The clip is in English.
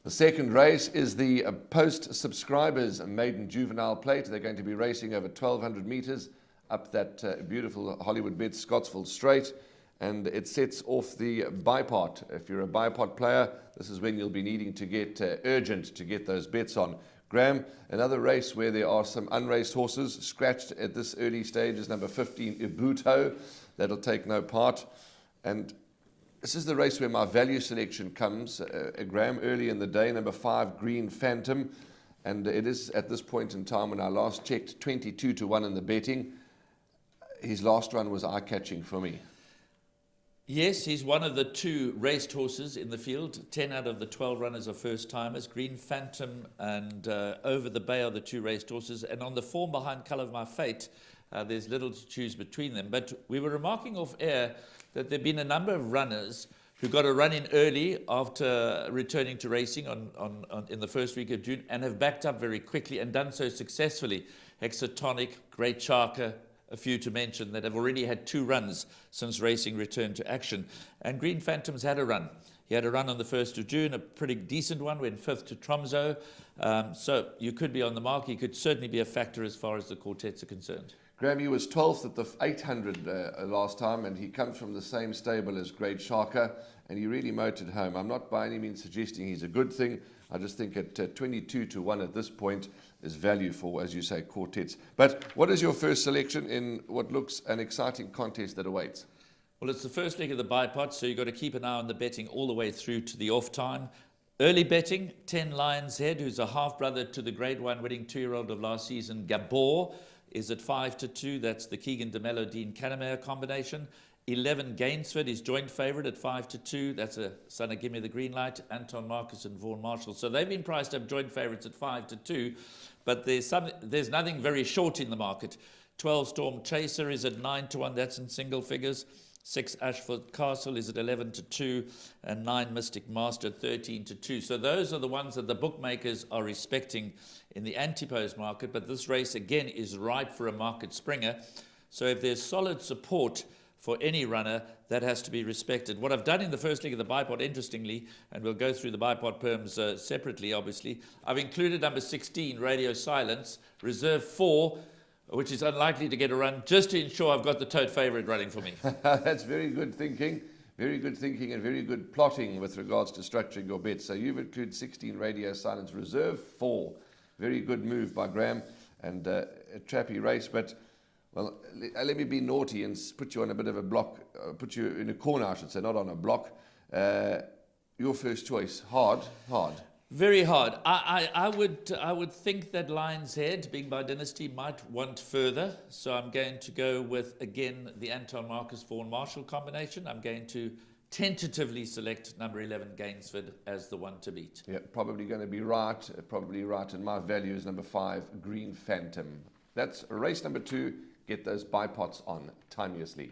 The second race is the Post Subscribers Maiden Juvenile Plate. They're going to be racing over 1,200 metres up that beautiful Hollywood Bed Scottsville Straight, and it sets off the bipod. If you're a bipod player, this is when you'll be needing to get urgent to get those bets on. Graham, another race where there are some unraced horses scratched at this early stage is number 15, Ibuto. That'll take no part. And this is the race where my value selection comes. Graham, early in the day, number 5, Green Phantom. And it is at this point in time, when I last checked, 22-1 in the betting. His last run was eye-catching for me. Yes, he's one of the 2 raced horses in the field. 10 out of the 12 runners are first-timers. Green Phantom and Over the Bay are the 2 raced horses. And on the form behind Colour of My Fate, there's little to choose between them. But we were remarking off air that there have been a number of runners who got a run in early after returning to racing in the first week of June and have backed up very quickly and done so successfully. Hexatonic, Great Sharker, a few to mention, that have already had 2 runs since racing returned to action. And Green Phantom's had a run. He had a run on the 1st of June, a pretty decent one, went 5th to Tromso. So you could be on the mark. He could certainly be a factor as far as the quartets are concerned. Graham, he was 12th at the 800 last time, and he comes from the same stable as Great Sharker, and he really motored home. I'm not by any means suggesting he's a good thing. I just think at 22-1 at this point is value for, as you say, quartets. But what is your first selection in what looks an exciting contest that awaits? Well, it's the first leg of the bipod, so you've got to keep an eye on the betting all the way through to the off time. Early betting, 10 Lions Head, who's a half-brother to the Grade 1 winning 2-year-old of last season, Gabor, is at 5-2. That's the Keegan de Mello Dean Canamere combination. 11 Gainsford is joint favourite at 5-2. That's a son of Give Me the Green Light, Anton Marcus and Vaughan Marshall. So they've been priced up joint favourites at 5-2, but there's nothing very short in the market. 12 Storm Chaser is at 9-1. That's in single figures. 6 Ashford Castle is at 11-2, and 9 Mystic Master at 13-2. So those are the ones that the bookmakers are respecting in the antipose market. But this race again is ripe for a market springer. So if there's solid support for any runner, that has to be respected. What I've done in the first leg of the bipod, interestingly, and we'll go through the bipod perms separately, obviously, I've included number 16, Radio Silence, reserve 4, which is unlikely to get a run, just to ensure I've got the tote favourite running for me. That's very good thinking and very good plotting with regards to structuring your bets. So you've included 16 Radio Silence, reserve 4. Very good move by Graham, and a trappy race, but well, let me be naughty and put you on a bit of a block, put you in a corner, I should say, not on a block. Your first choice, hard. Very hard. I would think that Lion's Head, being by dynasty, might want further. So I'm going to go with, again, the Anton Marcus Vaughan Marshall combination. I'm going to tentatively select number 11 Gainsford as the one to beat. Yeah, probably going to be right. Probably right. And my value is number 5, Green Phantom. That's race number 2. Get those bipods on timeously.